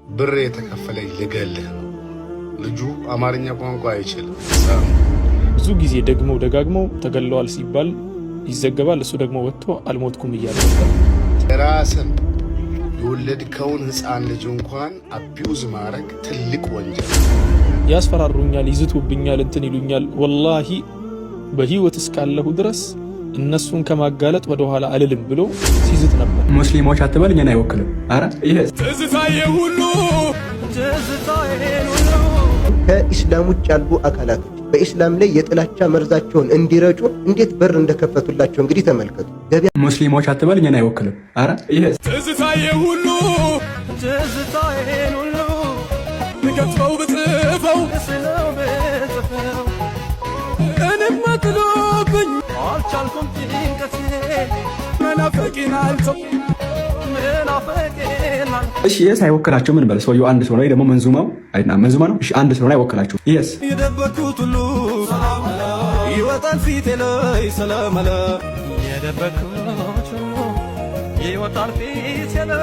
ብር የተከፈለኝ ልገልህ ነው። ልጁ አማርኛ ቋንቋ አይችልም። ብዙ ጊዜ ደጋግመው ተገለዋል ሲባል ይዘገባል። እሱ ደግሞ ወጥቶ አልሞትኩም እያለ ነበር። ራስን የወለድከውን ሕፃን ልጅ እንኳን አቢዩዝ ማድረግ ትልቅ ወንጀል። ያስፈራሩኛል፣ ይዝቱብኛል፣ እንትን ይሉኛል። ወላሂ በህይወት እስካለሁ ድረስ እነሱን ከማጋለጥ ወደ ኋላ አልልም ብሎ ሲዝት ነበር። ሙስሊሞች አትበል እኛን አይወክልም። አረ ይሄ ከኢስላም ውጭ ያሉ አካላቶች በኢስላም ላይ የጥላቻ መርዛቸውን እንዲረጩ እንዴት በር እንደከፈቱላቸው እንግዲህ ተመልከቱ። ገበያ ሙስሊሞች አትበል እኛን አይወክልም። አረ ይሄ ትዝታዬ ሁሉ ንገጥፈው ብጽፈው እኔም ጥሎብኝ አልቻልኩም ጭንቀቴ መናፈቂን አልተው እሺ የስ አይወክላቸው ምን በል ሰውየው አንድ ሰው ነው ደግሞ መንዙማው አይና መንዙማ ነው። እሺ አንድ ሰው ነው አይወክላቸው። የስ የደበኩት ሁሉ ይወጣል ፊቴ ላይ ሰላማላ የደበኩት ሁሉ ይወጣል ፊቴ ላይ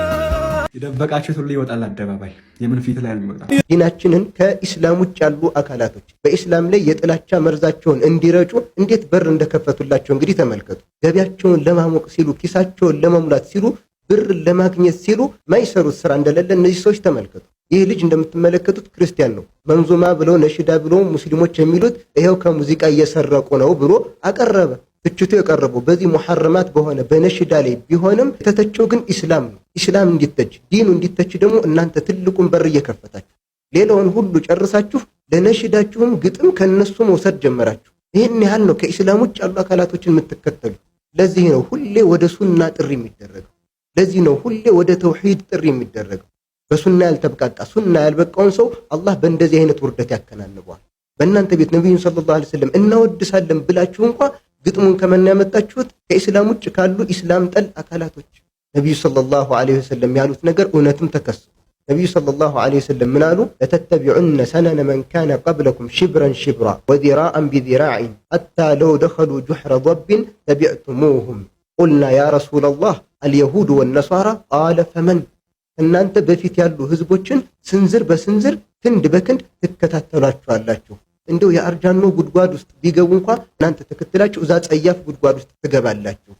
የደበቃችሁት ሁሉ ይወጣል አደባባይ። የምን ፊት ላይ ነው የሚወጣው? ዲናችንን ከኢስላም ውጭ ያሉ አካላቶች በኢስላም ላይ የጥላቻ መርዛቸውን እንዲረጩ እንዴት በር እንደከፈቱላቸው እንግዲህ ተመልከቱ። ገቢያቸውን ለማሞቅ ሲሉ ኪሳቸውን ለመሙላት ሲሉ ብር ለማግኘት ሲሉ ማይሰሩት ስራ እንደሌለ እነዚህ ሰዎች ተመልከቱ። ይህ ልጅ እንደምትመለከቱት ክርስቲያን ነው። መንዙማ ብለው ነሽዳ ብለው ሙስሊሞች የሚሉት ይሄው ከሙዚቃ እየሰረቁ ነው ብሎ አቀረበ። ትችቱ የቀረበው በዚህ ሙሐረማት በሆነ በነሽዳ ላይ ቢሆንም የተተቸው ግን ኢስላም ነው። ኢስላም እንዲተች ዲኑ እንዲተች ደግሞ እናንተ ትልቁን በር እየከፈታችሁ ሌላውን ሁሉ ጨርሳችሁ ለነሽዳችሁም ግጥም ከነሱ መውሰድ ጀመራችሁ። ይህን ያህል ነው ከኢስላም ውጭ ያሉ አካላቶችን የምትከተሉ። ለዚህ ነው ሁሌ ወደ ሱና ጥሪ የሚደረገው። ለዚህ ነው ሁሌ ወደ ተውሂድ ጥሪ የሚደረገው። በሱና ያልተበቃቃ ሱና ያልበቃውን ሰው አላህ በእንደዚህ አይነት ውርደት ያከናንበዋል። በእናንተ ቤት ነብዩን ሰለላሁ ዐለይሂ ወሰለም እናወድሳለን ብላችሁ እንኳን ግጥሙን ከመና ያመጣችሁት ከኢስላም ውጭ ካሉ ኢስላም ጠል አካላቶች። ነብዩ ሰለላሁ ዐለይሂ ወሰለም ያሉት ነገር እውነትም ተከሰተ። ነብዩ ሰለላሁ ዐለይሂ ወሰለም ምን አሉ? ለተተቢዑነ ሰነነ መን ካነ ቀብለኩም ሽብረን ሽብራ ወዚራአን ቢዚራዕን ሐታ ለው ደኸሉ ጁሕረ ضብን ተቢዕቱሙሁም ቁልና ያ ረሱለላህ አልየሁድ ወነሷራ ቃለ ፈመን። እናንተ በፊት ያሉ ህዝቦችን ስንዝር በስንዝር ክንድ በክንድ ትከታተሏቸዋላችሁ። እንደው የአርጃኖ ጉድጓድ ውስጥ ቢገቡ እንኳን እናንተ ተከትላችሁ እዛ ጸያፍ ጉድጓድ ውስጥ ትገባላችሁ።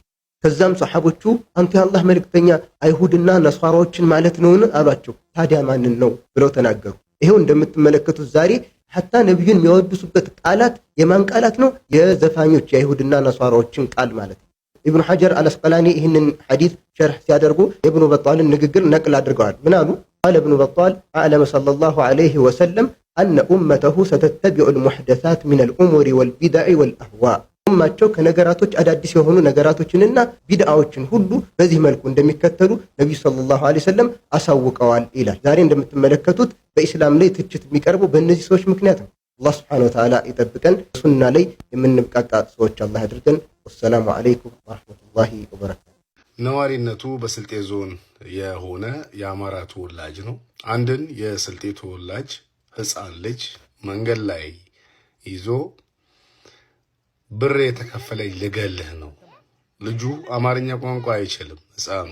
ከዛም ሰሐቦቹ አንተ የአላህ መልእክተኛ አይሁድና ነሷራዎችን ማለት ነውን አሏቸው። ታዲያ ማንን ነው ብለው ተናገሩ። ይሄው እንደምትመለከቱት ዛሬ ሐታ ነብዩን የሚያወድሱበት ቃላት የማን ቃላት ነው? የዘፋኞች የአይሁድና ነሷራዎችን ቃል ማለት ነው። ኢብኑ ሐጀር አልአስቀላኒ ይህንን ሐዲስ ሸርህ ሲያደርጉ የኢብኑ በጣልን ንግግር ነቅል አድርገዋል። ምን አሉ? ቃለ ኢብኑ በጣል አዕለመ ሰለላሁ ዐለይሂ ወሰለም አነ ኡመተሁ ሰተተቢዑል ሙሕደሳት ሚነል ኡሙሪ ወልቢድዕ ወልአህዋእ። ኡማቸው ከነገራቶች አዳዲስ የሆኑ ነገራቶችንና ቢድዓዎችን ሁሉ በዚህ መልኩ እንደሚከተሉ ነብዩ ሰለላሁ ዐለይሂ ወሰለም አሳውቀዋል ይላል። ዛሬ እንደምትመለከቱት በኢስላም ላይ ትችት የሚቀርበው በእነዚህ ሰዎች ምክንያት ነው። አላህ ሱብሓነሁ ወተዓላ ይጠብቀን። ሱና ላይ የምንብቃቃ ሰዎች አላህ ያድርገን። ወሰላሙ ዐለይኩም ወረሕመቱላሂ ወበረካቱ። ነዋሪነቱ በስልጤ ዞን የሆነ የአማራ ተወላጅ ነው። አንድን የስልጤ ተወላጅ ሕፃን ልጅ መንገድ ላይ ይዞ ብር የተከፈለኝ ልገልህ ነው። ልጁ አማርኛ ቋንቋ አይችልም ሕፃኑ።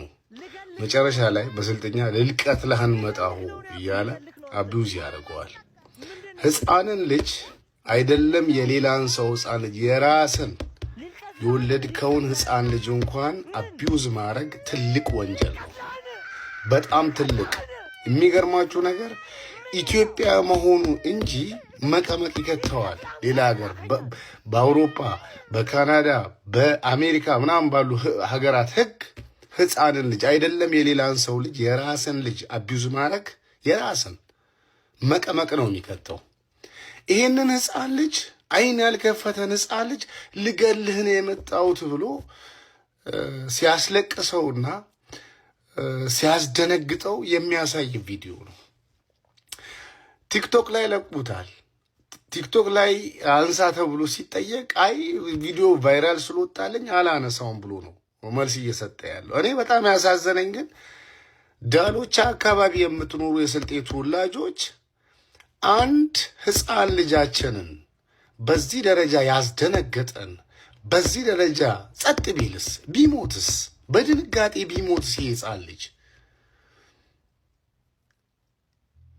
መጨረሻ ላይ በስልጥኛ ልልቀት ለህን መጣሁ እያለ አቢዩዝ ያደርገዋል። ሕፃንን ልጅ አይደለም የሌላን ሰው ሕፃን ልጅ የራስን የወለድከውን ሕፃን ልጅ እንኳን አቢዩዝ ማድረግ ትልቅ ወንጀል ነው። በጣም ትልቅ። የሚገርማችሁ ነገር ኢትዮጵያ መሆኑ እንጂ መቀመቅ ይከተዋል። ሌላ ሀገር በአውሮፓ፣ በካናዳ፣ በአሜሪካ ምናምን ባሉ ሀገራት ህግ ሕፃንን ልጅ አይደለም የሌላን ሰው ልጅ የራስን ልጅ አቢዩዝ ማድረግ የራስን መቀመቅ ነው የሚከተው። ይሄንን ሕፃን ልጅ አይን ያልከፈተን ሕፃን ልጅ ልገልህ ነው የመጣሁት ብሎ ሲያስለቅሰውና ሲያስደነግጠው የሚያሳይ ቪዲዮ ነው። ቲክቶክ ላይ ለቁታል። ቲክቶክ ላይ አንሳ ተብሎ ሲጠየቅ አይ ቪዲዮ ቫይራል ስለወጣልኝ አላነሳውም ብሎ ነው መልስ እየሰጠ ያለው። እኔ በጣም ያሳዘነኝ ግን ዳሎቻ አካባቢ የምትኖሩ የስልጤ ተወላጆች አንድ ሕፃን ልጃችንን በዚህ ደረጃ ያስደነገጠን በዚህ ደረጃ ጸጥ ቢልስ ቢሞትስ በድንጋጤ ቢሞትስ ይህ ሕፃን ልጅ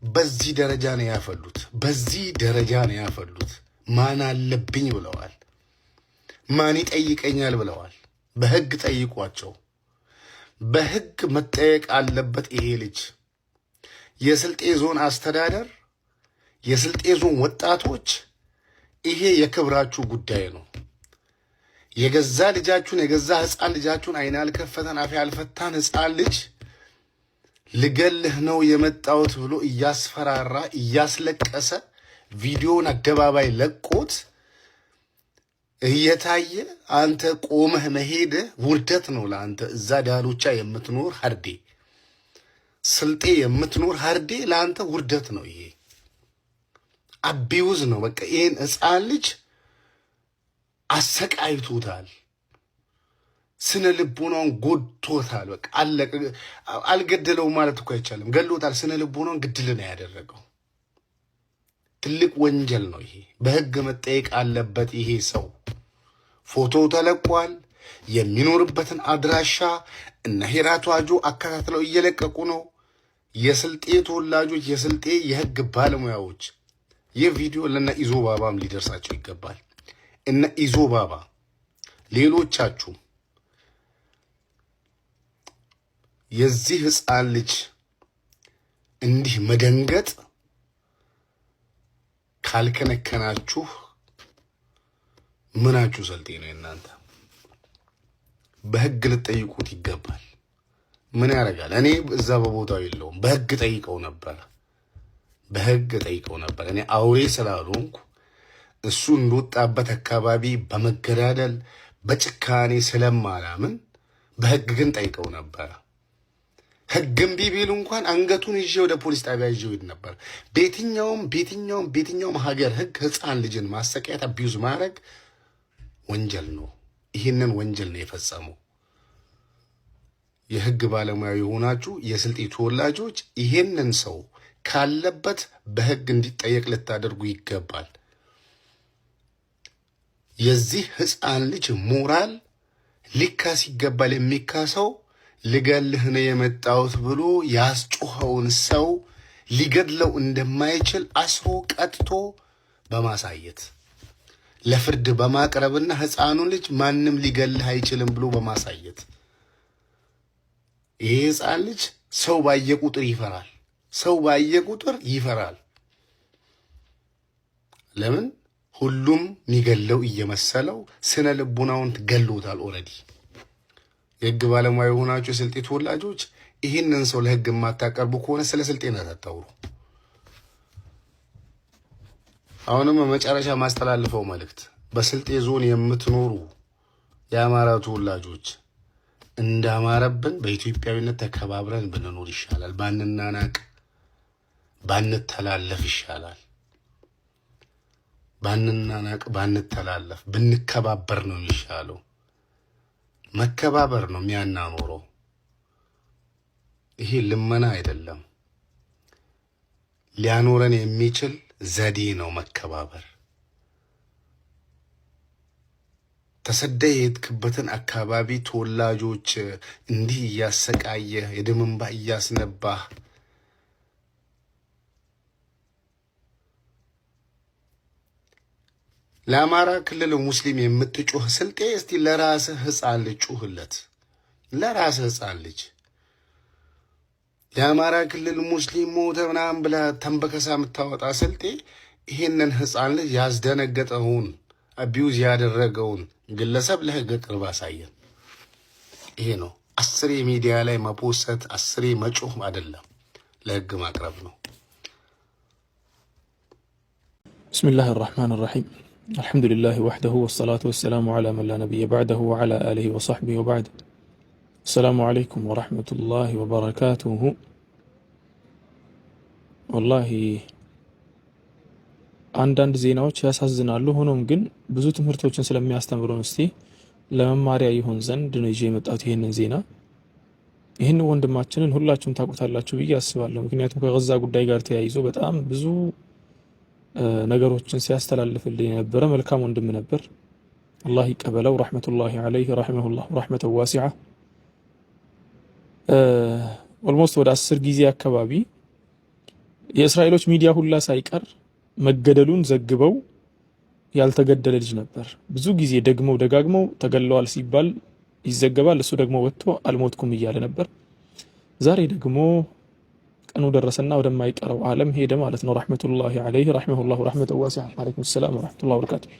በዚህ ደረጃ ነው ያፈሉት። በዚህ ደረጃ ነው ያፈሉት። ማን አለብኝ ብለዋል። ማን ይጠይቀኛል ብለዋል። በህግ ጠይቋቸው። በህግ መጠየቅ አለበት ይሄ ልጅ። የስልጤ ዞን አስተዳደር፣ የስልጤ ዞን ወጣቶች፣ ይሄ የክብራችሁ ጉዳይ ነው። የገዛ ልጃችሁን የገዛ ህፃን ልጃችሁን አይን ያልከፈተን አፍ ያልፈታን ህፃን ልጅ ልገልህ ነው የመጣሁት ብሎ እያስፈራራ እያስለቀሰ ቪዲዮን አደባባይ ለቆት እየታየ አንተ ቆመህ መሄድ ውርደት ነው ለአንተ። እዛ ዳሎቻ የምትኖር ሀርዴ፣ ስልጤ የምትኖር ሀርዴ ለአንተ ውርደት ነው። ይሄ አቢውዝ ነው። በቃ ይሄን ህፃን ልጅ አሰቃይቶታል። ስነ ልቦናውን ጎድቶታል። በቃ አለቀ። አልገደለው ማለት እኮ አይቻልም። ገሎታል። ስነ ልቦናውን ግድል ነው ያደረገው። ትልቅ ወንጀል ነው ይሄ። በህግ መጠየቅ አለበት ይሄ ሰው። ፎቶው ተለቋል። የሚኖርበትን አድራሻ እነ ሄራቱ አጆ አከታትለው እየለቀቁ ነው። የስልጤ ተወላጆች፣ የስልጤ የህግ ባለሙያዎች ይህ ቪዲዮ ለነ ኢዞ ባባም ሊደርሳቸው ይገባል። እነ ኢዞ ባባ ሌሎቻችሁ የዚህ ህፃን ልጅ እንዲህ መደንገጥ ካልከነከናችሁ ምናችሁ ሰልጤ ነው እናንተ? በህግ ልጠይቁት ይገባል። ምን ያደርጋል? እኔ እዛ በቦታው የለውም። በህግ ጠይቀው ነበር። በህግ ጠይቀው ነበር። እኔ አውሬ ስላልሆንኩ እሱ እንደወጣበት አካባቢ በመገዳደል በጭካኔ ስለማላምን በህግ ግን ጠይቀው ነበር። ህግ እምቢ ቢሉ እንኳን አንገቱን ይዤ ወደ ፖሊስ ጣቢያ ይዤው ሄድ ነበር። ቤትኛውም ሀገር ህግ ህፃን ልጅን ማሰቃየት አቢዩዝ ማድረግ ወንጀል ነው። ይህንን ወንጀል ነው የፈጸመው። የህግ ባለሙያ የሆናችሁ የስልጤ ተወላጆች ይህንን ሰው ካለበት በህግ እንዲጠየቅ ልታደርጉ ይገባል። የዚህ ህፃን ልጅ ሞራል ሊካስ ይገባል። የሚካሰው ልገልህ ነው የመጣሁት ብሎ ያስጮኸውን ሰው ሊገድለው እንደማይችል አስሮ ቀጥቶ በማሳየት ለፍርድ በማቅረብና ህፃኑን ልጅ ማንም ሊገልህ አይችልም ብሎ በማሳየት ይሄ ህፃን ልጅ ሰው ባየ ቁጥር ይፈራል። ሰው ባየ ቁጥር ይፈራል። ለምን? ሁሉም የሚገለው እየመሰለው ስነ ልቡናውን ገሎታል። ኦልሬዲ የህግ ባለሙያ የሆናችሁ የስልጤ ተወላጆች ይህንን ሰው ለህግ የማታቀርቡ ከሆነ ስለ ስልጤነት አታውሩ። አሁንም መጨረሻ ማስተላልፈው መልእክት በስልጤ ዞን የምትኖሩ የአማራ ተወላጆች እንዳማረብን በኢትዮጵያዊነት ተከባብረን ብንኖር ይሻላል። ባንናናቅ፣ ባንተላለፍ ይሻላል። ባንናናቅ፣ ባንተላለፍ፣ ብንከባበር ነው የሚሻለው። መከባበር ነው የሚያናኖረው። ይሄ ልመና አይደለም። ሊያኖረን የሚችል ዘዴ ነው መከባበር። ተሰደህ የሄድክበትን አካባቢ ተወላጆች እንዲህ እያሰቃየህ የደም እንባ እያስነባህ ለአማራ ክልል ሙስሊም የምትጮህ ስልጤ እስቲ ለራስህ ህፃን ልጅ ጩህለት። ለራስህ ህፃን ልጅ የአማራ ክልል ሙስሊም ሞተ ምናምን ብለህ ተንበከሳ የምታወጣ ስልጤ ይሄንን ህፃን ልጅ ያስደነገጠውን አቢዩዝ ያደረገውን ግለሰብ ለህግ ቅርብ አሳየን። ይሄ ነው 10 ሚዲያ ላይ መፖሰት 10 መጮህ አይደለም፣ ለህግ ማቅረብ ነው። ብስሚላህ አርረሕማን አርረሒም አልሐምዱሊላህ ወሕደሁ ወሰላቱ ወሰላሙ ዓላ መን ላ ነቢየ በዕደሁ ወዓላ አሊሂ ወሰሕቢሂ ወበዕድ። አሰላሙ ዓለይኩም ወረሕመቱላሂ ወበረካቱሁ። ወላሂ አንዳንድ ዜናዎች ያሳዝናሉ። ሆኖም ግን ብዙ ትምህርቶችን ስለሚያስተምሩን እስቲ ለመማሪያ ይሆን ዘንድ ነው ይዤ የመጣሁት ይህንን ዜና። ይህን ወንድማችንን ሁላችሁም ታውቁታላችሁ ብዬ አስባለሁ። ምክንያቱም ከገዛ ጉዳይ ጋር ተያይዞ በጣም ብዙ ነገሮችን ሲያስተላልፍልኝ የነበረ መልካም ወንድም ነበር። አላህ ይቀበለው። ረሕመቱላሂ ዐለይህ ረሒመሁላህ ረሕመተን ዋሲዓ። ኦልሞስት ወደ 10 ጊዜ አካባቢ የእስራኤሎች ሚዲያ ሁላ ሳይቀር መገደሉን ዘግበው ያልተገደለ ልጅ ነበር። ብዙ ጊዜ ደግመው ደጋግመው ተገለዋል ሲባል ይዘገባል። እሱ ደግሞ ወጥቶ አልሞትኩም እያለ ነበር። ዛሬ ደግሞ ቀኑ ደረሰና ወደማይቀረው ዓለም ሄደ ማለት ነው። ረሕመቱላሂ ዐለይሂ ረሒመሁላሁ ረሕመተን ዋሲዐ። ወዐለይኩም ሰላም ወረሕመቱላሂ ወበረካቱህ።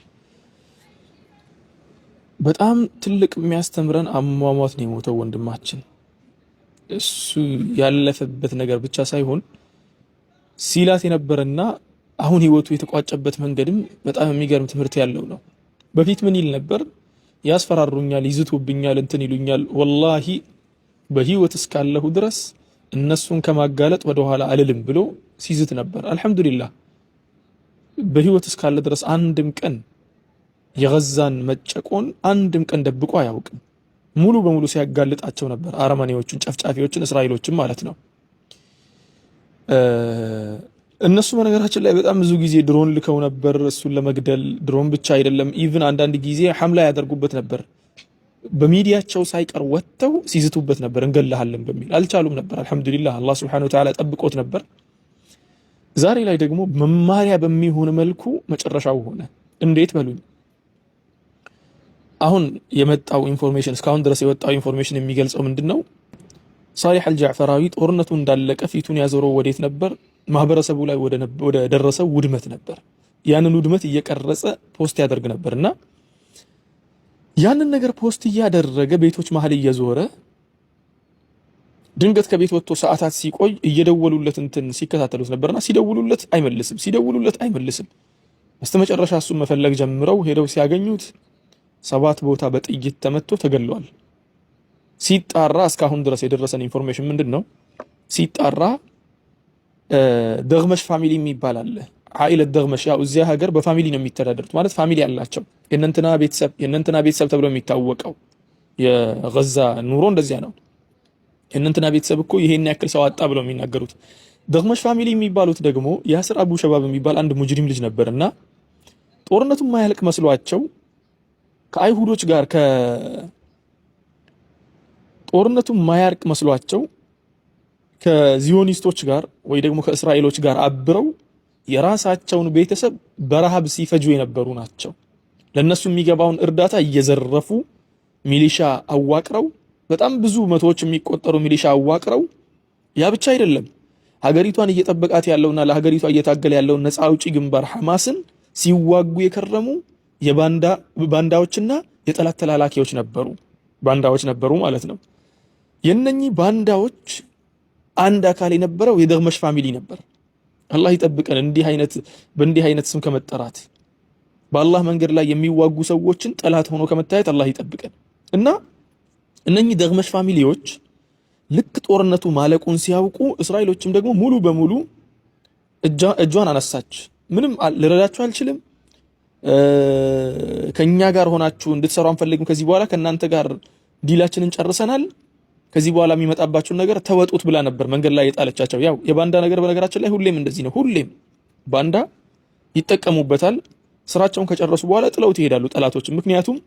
በጣም ትልቅ የሚያስተምረን አሟሟት ነው የሞተው ወንድማችን። እሱ ያለፈበት ነገር ብቻ ሳይሆን ሲላት የነበረና አሁን ህይወቱ የተቋጨበት መንገድም በጣም የሚገርም ትምህርት ያለው ነው። በፊት ምን ይል ነበር? ያስፈራሩኛል፣ ይዝቱብኛል፣ እንትን ይሉኛል፣ ወላሂ በህይወት እስካለሁ ድረስ እነሱን ከማጋለጥ ወደኋላ አልልም ብሎ ሲዝት ነበር። አልሐምዱሊላህ በህይወት እስካለ ድረስ አንድም ቀን የገዛን መጨቆን አንድም ቀን ደብቆ አያውቅም። ሙሉ በሙሉ ሲያጋልጣቸው ነበር፣ አረመኔዎቹን፣ ጨፍጫፊዎችን፣ እስራኤሎችን ማለት ነው። እነሱ በነገራችን ላይ በጣም ብዙ ጊዜ ድሮን ልከው ነበር እሱን ለመግደል። ድሮን ብቻ አይደለም ኢቭን አንዳንድ ጊዜ ሐምላ ያደርጉበት ነበር። በሚዲያቸው ሳይቀር ወጥተው ሲዝቱበት ነበር፣ እንገላሃለን በሚል አልቻሉም ነበር። አልሐምዱሊላህ አላህ ሱብሓነሁ ወተዓላ ጠብቆት ነበር። ዛሬ ላይ ደግሞ መማሪያ በሚሆን መልኩ መጨረሻው ሆነ። እንዴት በሉኝ። አሁን የመጣው ኢንፎርሜሽን እስካሁን ድረስ የወጣው ኢንፎርሜሽን የሚገልጸው ምንድነው? ሳሊህ አልጃዕፈራዊ ጦርነቱ እንዳለቀ ፊቱን ያዞረው ወዴት ነበር? ማህበረሰቡ ላይ ወደ ደረሰው ውድመት ነበር። ያንን ውድመት እየቀረጸ ፖስት ያደርግ ነበርና ያንን ነገር ፖስት እያደረገ ቤቶች መሀል እየዞረ ድንገት ከቤት ወጥቶ ሰዓታት ሲቆይ እየደወሉለት እንትን ሲከታተሉት ነበርና ሲደውሉለት አይመልስም። በስተመጨረሻ እሱን መፈለግ ጀምረው ሄደው ሲያገኙት 7 ቦታ በጥይት ተመቶ ተገሏል። ሲጣራ እስካሁን ድረስ የደረሰን ኢንፎርሜሽን ምንድነው? ሲጣራ ደግመሽ ፋሚሊ የሚባል አለ። ዓኢለት ደግመሽ ያው እዚያ ሀገር በፋሚሊ ነው የሚተዳደሩት፣ ማለት ፋሚሊ ያላቸው የእነንትና ቤተሰብ ተብሎ የሚታወቀው የገዛ ኑሮ እንደዚያ ነው። የእነንትና ቤተሰብ እኮ ይሄን ያክል ሰው አጣ ብለው የሚናገሩት። ደግመሽ ፋሚሊ የሚባሉት ደግሞ ያስር አቡ ሸባብ የሚባል አንድ ሙጅሪም ልጅ ነበርና ጦርነቱ ማያልቅ መስሏቸው ከአይሁዶች ጋር ጦርነቱ ማያልቅ መስሏቸው ከዚዮኒስቶች ጋር ወይ ደግሞ ከእስራኤሎች ጋር አብረው የራሳቸውን ቤተሰብ በረሃብ ሲፈጁ የነበሩ ናቸው። ለነሱ የሚገባውን እርዳታ እየዘረፉ ሚሊሻ አዋቅረው በጣም ብዙ መቶዎች የሚቆጠሩ ሚሊሻ አዋቅረው፣ ያ ብቻ አይደለም ሀገሪቷን እየጠበቃት ያለውና ለሀገሪቷ እየታገለ ያለውን ነፃ አውጪ ግንባር ሐማስን ሲዋጉ የከረሙ ባንዳዎችና የጠላት ተላላኪዎች ነበሩ። ባንዳዎች ነበሩ ማለት ነው። የነኚህ ባንዳዎች አንድ አካል የነበረው የደግመሽ ፋሚሊ ነበር። አላህ ይጠብቀን በእንዲህ አይነት ስም ከመጠራት፣ በአላህ መንገድ ላይ የሚዋጉ ሰዎችን ጠላት ሆኖ ከመታየት አላህ ይጠብቀን። እና እነኚህ ደግመሽ ፋሚሊዎች ልክ ጦርነቱ ማለቁን ሲያውቁ እስራኤሎችም ደግሞ ሙሉ በሙሉ እጇን አነሳች። ምንም ልረዳችሁ አልችልም፣ ከኛ ጋር ሆናችሁ እንድትሰሩ አንፈልግም፣ ከዚህ በኋላ ከእናንተ ጋር ዲላችንን ጨርሰናል፣ ከዚህ በኋላ የሚመጣባችሁን ነገር ተወጡት ብላ ነበር መንገድ ላይ የጣለቻቸው። ያው የባንዳ ነገር በነገራችን ላይ ሁሌም እንደዚህ ነው። ሁሌም ባንዳ ይጠቀሙበታል። ስራቸውን ከጨረሱ በኋላ ጥለውት ይሄዳሉ ጠላቶች። ምክንያቱም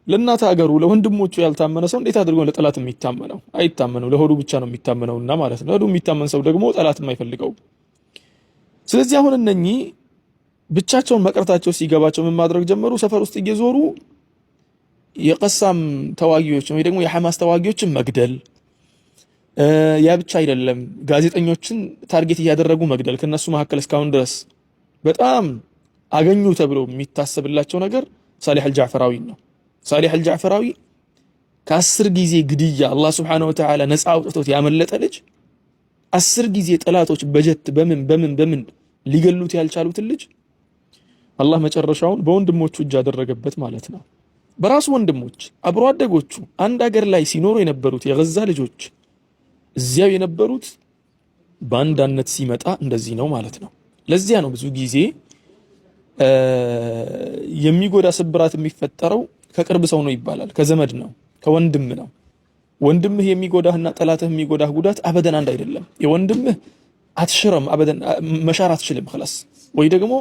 ለእናት ሀገሩ ለወንድሞቹ ያልታመነ ሰው እንዴት አድርጎ ለጠላት የሚታመነው? አይታመነው። ለሆዱ ብቻ ነው የሚታመነውና ማለት ነው። ለሆዱ የሚታመን ሰው ደግሞ ጠላት የማይፈልገው። ስለዚህ አሁን እነኚህ ብቻቸውን መቅረታቸው ሲገባቸው ምን ማድረግ ጀመሩ? ሰፈር ውስጥ እየዞሩ የቀሳም ተዋጊዎችን ወይ ደግሞ የሐማስ ተዋጊዎችን መግደል። ያ ብቻ አይደለም፣ ጋዜጠኞችን ታርጌት እያደረጉ መግደል። ከነሱ መካከል እስካሁን ድረስ በጣም አገኙ ተብሎ የሚታሰብላቸው ነገር ሳሊህ አልጃዕፈራዊ ነው። ሳሊህ አልጃዕፈራዊ ከ10 ጊዜ ግድያ አላህ ሱብሓነሁ ወተዓላ ነፃ አውጥቶት ያመለጠ ልጅ 10 ጊዜ ጠላቶች በጀት በምን ሊገሉት ያልቻሉትን ልጅ አላህ መጨረሻውን በወንድሞቹ እጅ አደረገበት ማለት ነው። በራሱ ወንድሞች አብሮ አደጎቹ አንድ ሀገር ላይ ሲኖሩ የነበሩት የገዛ ልጆች እዚያው የነበሩት ባንዳነት ሲመጣ እንደዚህ ነው ማለት ነው። ለዚያ ነው ብዙ ጊዜ የሚጎዳ ስብራት የሚፈጠረው ከቅርብ ሰው ነው ይባላል፣ ከዘመድ ነው፣ ከወንድም ነው። ወንድምህ የሚጎዳህና ጠላትህ የሚጎዳህ ጉዳት አበደን አንድ አይደለም። የወንድምህ አትሽረም፣ አበደን መሻር አትችልም خلاص፣ ወይ ደግሞ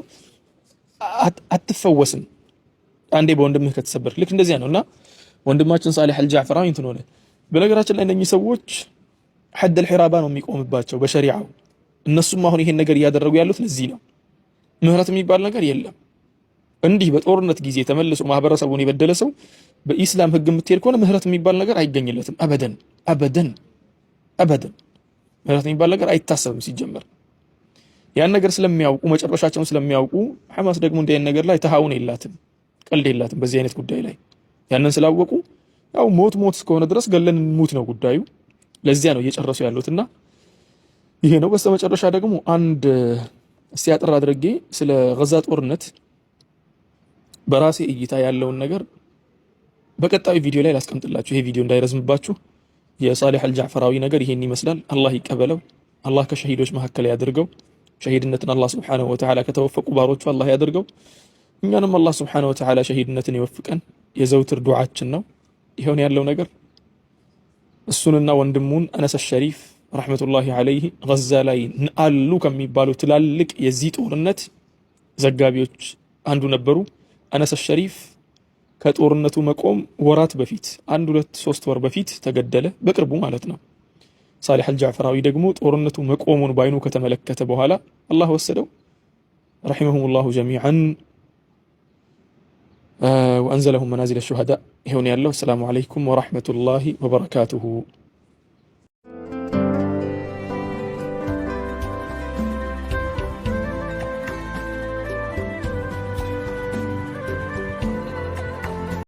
አትፈወስም አንዴ በወንድምህ ከተሰበር። ልክ እንደዚያ ነውና ወንድማችን ሳሊህ አልጃዕፈራዊ እንትን ሆነ። በነገራችን ላይ እነኚህ ሰዎች ሐድ አልሒራባ ነው የሚቆምባቸው በሸሪዓው። እነሱም አሁን ይሄን ነገር እያደረጉ ያሉት ለዚህ ነው። ምህረት የሚባል ነገር የለም። እንዲህ በጦርነት ጊዜ ተመልሶ ማህበረሰቡን የበደለ ሰው በኢስላም ህግ የምትሄድ ከሆነ ምህረት የሚባል ነገር አይገኝለትም። አበደን አበደን አበደን ምህረት የሚባል ነገር አይታሰብም ሲጀመር። ያን ነገር ስለሚያውቁ መጨረሻቸውን ስለሚያውቁ ሐማስ ደግሞ እንዲህ አይነት ነገር ላይ ተሃውን የላትም፣ ቀልድ የላትም በዚህ አይነት ጉዳይ ላይ። ያንን ስላወቁ ያው ሞት እስከሆነ ድረስ ገለን ሙት ነው ጉዳዩ። ለዚያ ነው እየጨረሱ ያሉትና ይሄ ነው። በስተመጨረሻ ደግሞ አንድ እስቲ አጥር አድርጌ ስለ ገዛ ጦርነት በራሴ እይታ ያለውን ነገር በቀጣዩ ቪዲዮ ላይ ላስቀምጥላችሁ። ይሄ ቪዲዮ እንዳይረዝምባችሁ። የሳሊህ አልጃዕፈራዊ ነገር ይሄን ይመስላል። አላህ ይቀበለው። አላህ ከሸሂዶች መካከል ያድርገው። ሸሂድነትን አላህ ሱብሓነሁ ወተዓላ ከተወፈቁ ባሮቹ አላህ ያድርገው። እኛንም አላህ ሱብሓነሁ ወተዓላ ሸሂድነትን ይወፍቀን የዘውትር ዱዓችን ነው። ይሄውን ያለው ነገር እሱንና ወንድሙን አነስ ሸሪፍ ረሕመቱላሂ ዐለይሂ ገዛ ላይ አሉ ከሚባሉ ትላልቅ የዚህ ጦርነት ዘጋቢዎች አንዱ ነበሩ። አነስ ሸሪፍ ከጦርነቱ መቆም ወራት በፊት 1 2 3 ወር በፊት ተገደለ፣ በቅርቡ ማለት ነው። ሳሊህ አልጃዕፈራዊ ደግሞ ጦርነቱ መቆሙን ባይኑ ከተመለከተ በኋላ አላህ ወሰደው። ረሒመሁሙላሁ ጀሚዐን ወአንዘለሁም መናዚለ ሹሃዳ። ይሄውን ያለው። ሰላሙ ዐለይኩም ወረሕመቱላሂ ወበረካቱሁ።